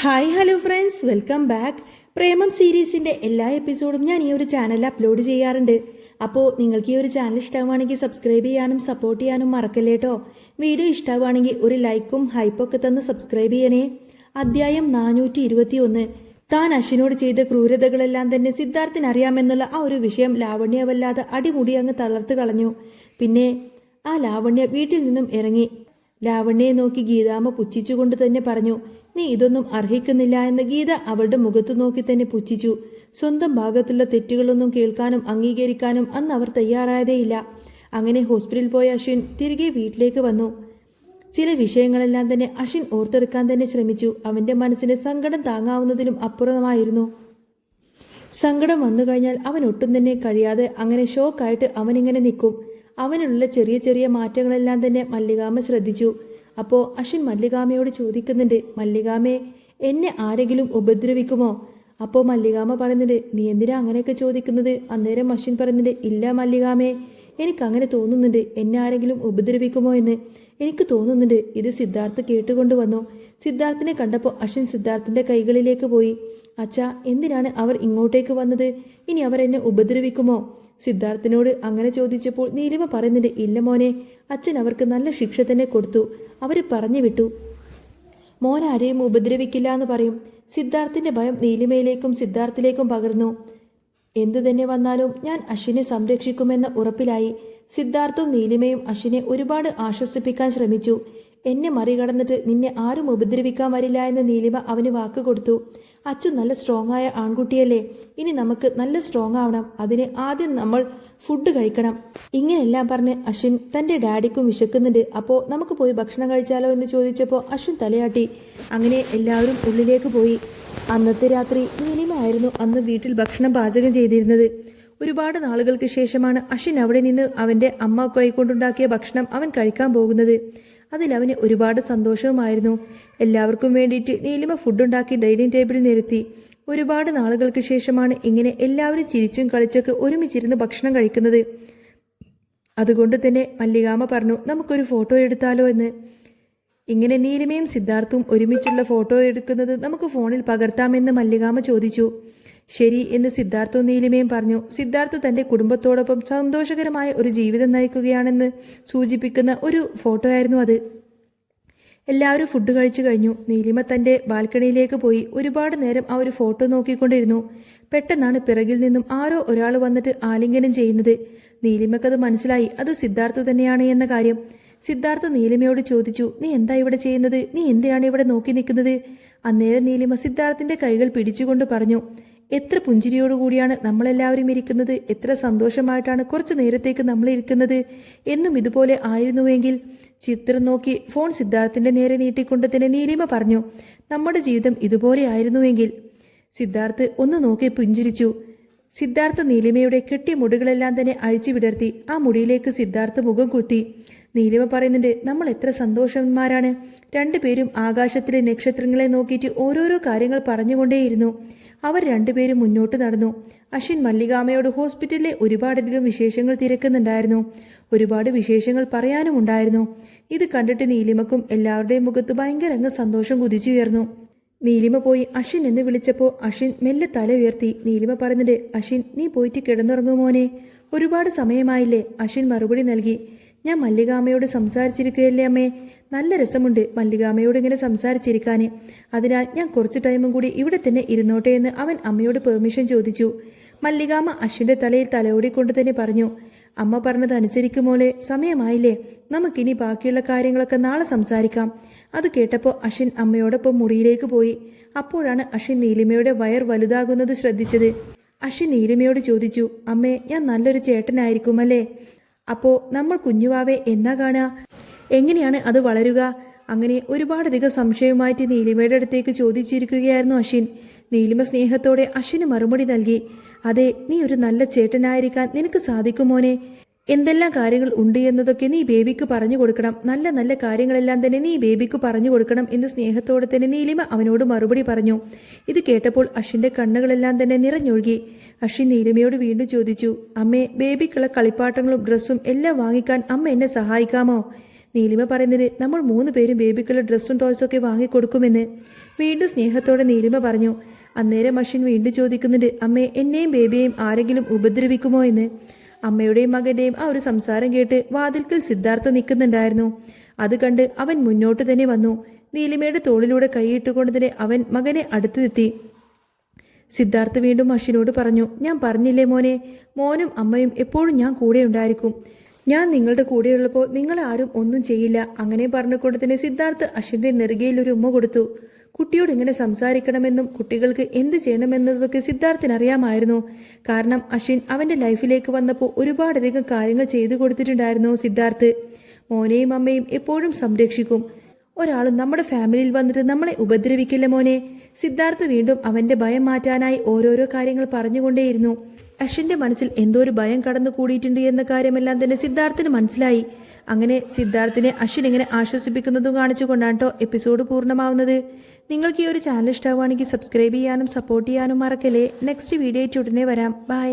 Hi hello friends, welcome back. Premam സീരീസിൻ്റെ എല്ലാ എപ്പിസോഡും ഞാൻ ഈ ഒരു ചാനലിൽ അപ്ലോഡ് ചെയ്യാറുണ്ട്. അപ്പോൾ നിങ്ങൾക്ക് ഈ ഒരു ചാനൽ ഇഷ്ടമാണെങ്കിൽ സബ്സ്ക്രൈബ് ചെയ്യാനും സപ്പോർട്ട് ചെയ്യാനും മറക്കല്ലേ കേട്ടോ. വീഡിയോ ഇഷ്ടമാണെങ്കിൽ ഒരു ലൈക്കും ഹൈപ്പൊക്കെ തന്ന് സബ്സ്ക്രൈബ് ചെയ്യണേ. അധ്യായം 421. താൻ അശ്വിനോട് ചെയ്ത ക്രൂരതകളെല്ലാം തന്നെ സിദ്ധാർത്ഥിന് അറിയാമെന്നുള്ള ആ ഒരു വിഷയം ലാവണ്യ വല്ലാതെ അടിമുടി അങ്ങ് തളർത്ത് കളഞ്ഞു. പിന്നെ ആ ലാവണ്യ വീട്ടിൽ നിന്നും ഇറങ്ങി. ലാവണ്യയെ നോക്കി ഗീതാമ്മ പുച്ഛിച്ചുകൊണ്ട് തന്നെ പറഞ്ഞു, നീ ഇതൊന്നും അർഹിക്കുന്നില്ല എന്ന്. ഗീത അവളുടെ മുഖത്ത് നോക്കി തന്നെ പുച്ഛിച്ചു. സ്വന്തം ഭാഗത്തുള്ള തെറ്റുകളൊന്നും കേൾക്കാനും അംഗീകരിക്കാനും അന്ന് അവർ തയ്യാറായതേയില്ല. അങ്ങനെ ഹോസ്പിറ്റലിൽ പോയ അശ്വിൻ തിരികെ വീട്ടിലേക്ക് വന്നു. ചില വിഷയങ്ങളെല്ലാം തന്നെ അശ്വിൻ ഓർത്തെടുക്കാൻ തന്നെ ശ്രമിച്ചു. അവൻ്റെ മനസ്സിന് സങ്കടം താങ്ങാവുന്നതിലും അപ്പുറമായിരുന്നു. സങ്കടം വന്നു കഴിഞ്ഞാൽ അവൻ ഒട്ടും തന്നെ കഴിയാതെ അങ്ങനെ ഷോക്കായിട്ട് അവനിങ്ങനെ നിൽക്കും. അവനുള്ള ചെറിയ ചെറിയ മാറ്റങ്ങളെല്ലാം തന്നെ മല്ലികാമ്മ ശ്രദ്ധിച്ചു. അപ്പോൾ അശ്വിൻ മല്ലികാമ്മയോട് ചോദിക്കുന്നുണ്ട്, മല്ലികാമ്മേ, എന്നെ ആരെങ്കിലും ഉപദ്രവിക്കുമോ? അപ്പോൾ മല്ലികാമ്മ പറയുന്നുണ്ട്, നീ എന്തിനാ അങ്ങനെയൊക്കെ ചോദിക്കുന്നത്? അന്നേരം അശ്വിൻ പറയുന്നുണ്ട്, ഇല്ല മല്ലികാമ്മേ, എനിക്കങ്ങനെ തോന്നുന്നുണ്ട്, എന്നെ ആരെങ്കിലും ഉപദ്രവിക്കുമോ എന്ന് എനിക്ക് തോന്നുന്നുണ്ട്. ഇത് സിദ്ധാർത്ഥ് കേട്ടുകൊണ്ട് വന്നു. സിദ്ധാർത്ഥിനെ കണ്ടപ്പോൾ അശ്വിൻ സിദ്ധാർത്ഥിൻ്റെ കൈകളിലേക്ക് പോയി. അച്ഛാ, എന്തിനാണ് അവർ ഇങ്ങോട്ടേക്ക് വന്നത്? ഇനി അവർ എന്നെ ഉപദ്രവിക്കുമോ? സിദ്ധാർത്ഥിനോട് അങ്ങനെ ചോദിച്ചപ്പോൾ നീലിമ പറയുന്നുണ്ട്, ഇല്ല മോനെ, അച്ഛൻ അവർക്ക് നല്ല ശിക്ഷ തന്നെ കൊടുത്തു. അവർ പറഞ്ഞു വിട്ടു, മോൻ ആരെയും ഉപദ്രവിക്കില്ല എന്ന് പറയും. സിദ്ധാർത്ഥിന്റെ ഭയം നീലിമയിലേക്കും സിദ്ധാർത്ഥിലേക്കും പകർന്നു. എന്തു തന്നെ വന്നാലും ഞാൻ അശ്വിനെ സംരക്ഷിക്കുമെന്ന ഉറപ്പിലായി. സിദ്ധാർത്ഥും നീലിമയും അശ്വിനെ ഒരുപാട് ആശ്വസിപ്പിക്കാൻ ശ്രമിച്ചു. എന്നെ മറികടന്നിട്ട് നിന്നെ ആരും ഉപദ്രവിക്കാൻ വരില്ല എന്ന് നീലിമ അവന് വാക്ക് കൊടുത്തു. അച്ചു നല്ല സ്ട്രോങ് ആയ ആൺകുട്ടിയല്ലേ, ഇനി നമുക്ക് നല്ല സ്ട്രോങ് ആവണം. അതിന് ആദ്യം നമ്മൾ ഫുഡ് കഴിക്കണം. ഇങ്ങനെയെല്ലാം പറഞ്ഞ് അശ്വിൻ തൻ്റെ ഡാഡിക്കും വിശക്കുന്നുണ്ട്, അപ്പോൾ നമുക്ക് പോയി ഭക്ഷണം കഴിച്ചാലോ എന്ന് ചോദിച്ചപ്പോൾ അശ്വിൻ തലയാട്ടി. അങ്ങനെ എല്ലാവരും ഉള്ളിലേക്ക് പോയി. അന്നത്തെ രാത്രി നീലിമ ആയിരുന്നു അന്ന് വീട്ടിൽ ഭക്ഷണം പാചകം ചെയ്തിരുന്നത്. ഒരുപാട് നാളുകൾക്ക് ശേഷമാണ് അശ്വിൻ അവിടെ നിന്ന് അവൻ്റെ അമ്മ കൈകൊണ്ടുണ്ടാക്കിയ ഭക്ഷണം അവൻ കഴിക്കാൻ പോകുന്നത്. അതിലവന് ഒരുപാട് സന്തോഷവുമായിരുന്നു. എല്ലാവർക്കും വേണ്ടിയിട്ട് നീലിമ ഫുഡുണ്ടാക്കി ഡൈനിങ് ടേബിളിൽ നിരത്തി. ഒരുപാട് നാളുകൾക്ക് ശേഷമാണ് ഇങ്ങനെ എല്ലാവരും ചിരിച്ചും കളിച്ചൊക്കെ ഒരുമിച്ചിരുന്ന് ഭക്ഷണം കഴിക്കുന്നത്. അതുകൊണ്ട് തന്നെ മല്ലികാമ്മ പറഞ്ഞു, നമുക്കൊരു ഫോട്ടോ എടുത്താലോ എന്ന്. ഇങ്ങനെ നീലിമയും സിദ്ധാർത്ഥും ഒരുമിച്ചുള്ള ഫോട്ടോ എടുക്കുന്നത് നമുക്ക് ഫോണിൽ പകർത്താമെന്ന് മല്ലികാമ്മ ചോദിച്ചു. ശരി എന്ന് സിദ്ധാർത്ഥവും നീലിമയും പറഞ്ഞു. സിദ്ധാർത്ഥ് തൻ്റെ കുടുംബത്തോടൊപ്പം സന്തോഷകരമായ ഒരു ജീവിതം നയിക്കുകയാണെന്ന് സൂചിപ്പിക്കുന്ന ഒരു ഫോട്ടോ ആയിരുന്നു അത്. എല്ലാവരും ഫുഡ് കഴിച്ചു കഴിഞ്ഞു. നീലിമ തൻ്റെ ബാൽക്കണിയിലേക്ക് പോയി. ഒരുപാട് നേരം ആ ഒരു ഫോട്ടോ നോക്കിക്കൊണ്ടിരുന്നു. പെട്ടെന്നാണ് പിറകിൽ നിന്നും ആരോ ഒരാൾ വന്നിട്ട് ആലിംഗനം ചെയ്യുന്നത്. നീലിമക്കത് മനസ്സിലായി, അത് സിദ്ധാർത്ഥ് തന്നെയാണ് എന്ന കാര്യം. സിദ്ധാർത്ഥ് നീലിമയോട് ചോദിച്ചു, നീ എന്താ ഇവിടെ ചെയ്യുന്നത്? നീ എന്തിനാണ് ഇവിടെ നോക്കി നിൽക്കുന്നത്? അന്നേരം നീലിമ സിദ്ധാർത്ഥിൻ്റെ കൈകൾ പിടിച്ചുകൊണ്ട് പറഞ്ഞു, എത്ര പുഞ്ചിരിയോടുകൂടിയാണ് നമ്മളെല്ലാവരും ഇരിക്കുന്നത്, എത്ര സന്തോഷമായിട്ടാണ് കുറച്ചു നേരത്തേക്ക് നമ്മൾ ഇരിക്കുന്നത്. എന്നും ഇതുപോലെ ആയിരുന്നുവെങ്കിൽ. ചിത്രം നോക്കി ഫോൺ സിദ്ധാർത്ഥിൻ്റെ നേരെ നീട്ടിക്കൊണ്ട് തന്നെ നീലിമ പറഞ്ഞു, നമ്മുടെ ജീവിതം ഇതുപോലെ ആയിരുന്നുവെങ്കിൽ. സിദ്ധാർത്ഥ് ഒന്ന് നോക്കി പുഞ്ചിരിച്ചു. സിദ്ധാർത്ഥ നീലിമയുടെ കെട്ടിയ മുടികളെല്ലാം തന്നെ അഴിച്ചു വിടർത്തി. ആ മുടിയിലേക്ക് സിദ്ധാർത്ഥ മുഖം കുത്തി. നീലിമ പറയുന്നുണ്ട്, നമ്മൾ എത്ര സന്തോഷന്മാരാണ്. രണ്ടുപേരും ആകാശത്തിലെ നക്ഷത്രങ്ങളെ നോക്കിയിട്ട് ഓരോരോ കാര്യങ്ങൾ പറഞ്ഞുകൊണ്ടേയിരുന്നു. അവർ രണ്ടുപേരും മുന്നോട്ട് നടന്നു. അശ്വിൻ മല്ലികാമ്മയോട് ഹോസ്പിറ്റലിലെ ഒരുപാടധികം വിശേഷങ്ങൾ തിരക്കുന്നുണ്ടായിരുന്നു. ഒരുപാട് വിശേഷങ്ങൾ പറയാനും ഉണ്ടായിരുന്നു. ഇത് കണ്ടിട്ട് നീലിമക്കും എല്ലാവരുടെയും മുഖത്ത് ഭയങ്കര അങ്ങ് സന്തോഷം കുതിച്ചുയർന്നു. നീലിമ പോയി അശ്വിൻ എന്ന് വിളിച്ചപ്പോൾ അശ്വിൻ മെല്ലെ തല ഉയർത്തി. നീലിമ പറയുന്നുണ്ട്, അശ്വിൻ, നീ പോയിട്ട് കിടന്നുറങ്ങുമോനെ, ഒരുപാട് സമയമായില്ലേ? അശ്വിൻ മറുപടി നൽകി. ഞാൻ മല്ലികാമ്മയോട് സംസാരിച്ചിരിക്കുകയല്ലേ അമ്മേ. നല്ല രസമുണ്ട് മല്ലികാമ്മയോട് ഇങ്ങനെ സംസാരിച്ചിരിക്കാൻ. അതിനാൽ ഞാൻ കുറച്ച് ടൈമും കൂടി ഇവിടെ തന്നെ ഇരുന്നോട്ടെ എന്ന് അവൻ അമ്മയോട് പെർമിഷൻ ചോദിച്ചു. മല്ലികാമ്മ അശ്വിൻ്റെ തലയിൽ തലയോടിക്കൊണ്ട് തന്നെ പറഞ്ഞു, അമ്മ പറഞ്ഞത് അനുസരിക്കുമോലെ, സമയമായില്ലേ, നമുക്കിനി ബാക്കിയുള്ള കാര്യങ്ങളൊക്കെ നാളെ സംസാരിക്കാം. അത് കേട്ടപ്പോൾ അശ്വിൻ അമ്മയോടൊപ്പം മുറിയിലേക്ക് പോയി. അപ്പോഴാണ് അശ്വിൻ നീലിമയുടെ വയർ വലുതാകുന്നത് ശ്രദ്ധിച്ചത്. അശ്വിൻ നീലിമയോട് ചോദിച്ചു, അമ്മേ, ഞാൻ നല്ലൊരു ചേട്ടനായിരിക്കും അല്ലേ? അപ്പോൾ നമ്മൾ കുഞ്ഞുവാവെ എന്നാ കാണുക? എങ്ങനെയാണ് അത് വളരുക? അങ്ങനെ ഒരുപാടധികം സംശയവുമായിട്ട് നീലിമയുടെ അടുത്തേക്ക് ചോദിച്ചിരിക്കുകയായിരുന്നു അശ്വിൻ. നീലിമ സ്നേഹത്തോടെ അശ്വിന് മറുപടി നൽകി, അതെ, നീ ഒരു നല്ല ചേട്ടനായിരിക്കാൻ നിനക്ക് സാധിക്കുമോനെ. എന്തെല്ലാം കാര്യങ്ങൾ ഉണ്ട് എന്നതൊക്കെ നീ ബേബിക്ക് പറഞ്ഞു കൊടുക്കണം. നല്ല നല്ല കാര്യങ്ങളെല്ലാം തന്നെ നീ ബേബിക്ക് പറഞ്ഞു കൊടുക്കണം എന്ന് സ്നേഹത്തോടെ തന്നെ നീലിമ അവനോട് മറുപടി പറഞ്ഞു. ഇത് കേട്ടപ്പോൾ അശ്വിൻ്റെ കണ്ണുകളെല്ലാം തന്നെ നിറഞ്ഞൊഴുകി. അശ്വിൻ നീലിമയോട് വീണ്ടും ചോദിച്ചു, അമ്മേ, ബേബിക്കുള്ള കളിപ്പാട്ടങ്ങളും ഡ്രസ്സും എല്ലാം വാങ്ങിക്കാൻ അമ്മ എന്നെ സഹായിക്കാമോ? നീലിമ പറയുന്നത് നമ്മൾ 3 പേരും ബേബിക്കുള്ള ഡ്രസ്സും ടോയ്സും ഒക്കെ വാങ്ങിക്കൊടുക്കുമെന്ന്. വീണ്ടും സ്നേഹത്തോടെ നീലിമ പറഞ്ഞു. അന്നേരം അശ്വിൻ വീണ്ടും ചോദിക്കുന്നുണ്ട്, അമ്മേ എന്നെയും ബേബിയെയും ആരെങ്കിലും ഉപദ്രവിക്കുമോ എന്ന്. അമ്മയുടെയും മകന്റെയും ആ ഒരു സംസാരം കേട്ട് വാതിൽക്കൽ സിദ്ധാർത്ഥ നിൽക്കുന്നുണ്ടായിരുന്നു. അത് കണ്ട് അവൻ മുന്നോട്ട് തന്നെ വന്നു. നീലിമയുടെ തോളിലൂടെ കൈയിട്ടുകൊണ്ട് തന്നെ അവൻ മകനെ അടുത്ത് നിർത്തി. സിദ്ധാർത്ഥ വീണ്ടും അശ്വിനോട് പറഞ്ഞു, ഞാൻ പറഞ്ഞില്ലേ മോനെ, മോനും അമ്മയും എപ്പോഴും ഞാൻ കൂടെ ഉണ്ടായിരിക്കും. ഞാൻ നിങ്ങളുടെ കൂടെയുള്ളപ്പോൾ നിങ്ങളാരും ഒന്നും ചെയ്യില്ല. അങ്ങനെ പറഞ്ഞുകൊണ്ട് തന്നെ സിദ്ധാർത്ഥ് അശ്വിൻ്റെ നെറുകയിൽ ഒരു ഉമ്മ കൊടുത്തു. കുട്ടിയോട് എങ്ങനെ സംസാരിക്കണമെന്നും കുട്ടികൾക്ക് എന്ത് ചെയ്യണമെന്നതൊക്കെ സിദ്ധാർത്ഥിന് അറിയാമായിരുന്നു. കാരണം അശ്വിൻ അവൻ്റെ ലൈഫിലേക്ക് വന്നപ്പോൾ ഒരുപാടധികം കാര്യങ്ങൾ ചെയ്തു കൊടുത്തിട്ടുണ്ടായിരുന്നു സിദ്ധാർത്ഥ്. മോനെയും അമ്മയും എപ്പോഴും സംരക്ഷിക്കും. ഒരാളും നമ്മുടെ ഫാമിലിയിൽ വന്നിട്ട് നമ്മളെ ഉപദ്രവിക്കില്ല മോനെ. സിദ്ധാർത്ഥ് വീണ്ടും അവൻ്റെ ഭയം മാറ്റാനായി ഓരോരോ കാര്യങ്ങൾ പറഞ്ഞുകൊണ്ടേയിരുന്നു. അശ്വിൻ്റെ മനസ്സിൽ എന്തോ ഒരു ഭയം കടന്നു കൂടിയിട്ടുണ്ട് എന്ന കാര്യമെല്ലാം തന്നെ സിദ്ധാർത്ഥിന് മനസ്സിലായി. അങ്ങനെ സിദ്ധാർത്ഥിനെ അശ്വിൻ ഇങ്ങനെ ആശ്വസിപ്പിക്കുന്നതും കാണിച്ചുകൊണ്ടാണ് കേട്ടോ എപ്പിസോഡ് പൂർണ്ണമാവുന്നത്. നിങ്ങൾക്ക് ഈ ഒരു ചാനൽ ഇഷ്ടമാവുകയാണെങ്കിൽ സബ്സ്ക്രൈബ് ചെയ്യാനും സപ്പോർട്ട് ചെയ്യാനും മറക്കല്ലേ. നെക്സ്റ്റ് വീഡിയോ ആയിട്ട് ഉടനെ വരാം. ബൈ.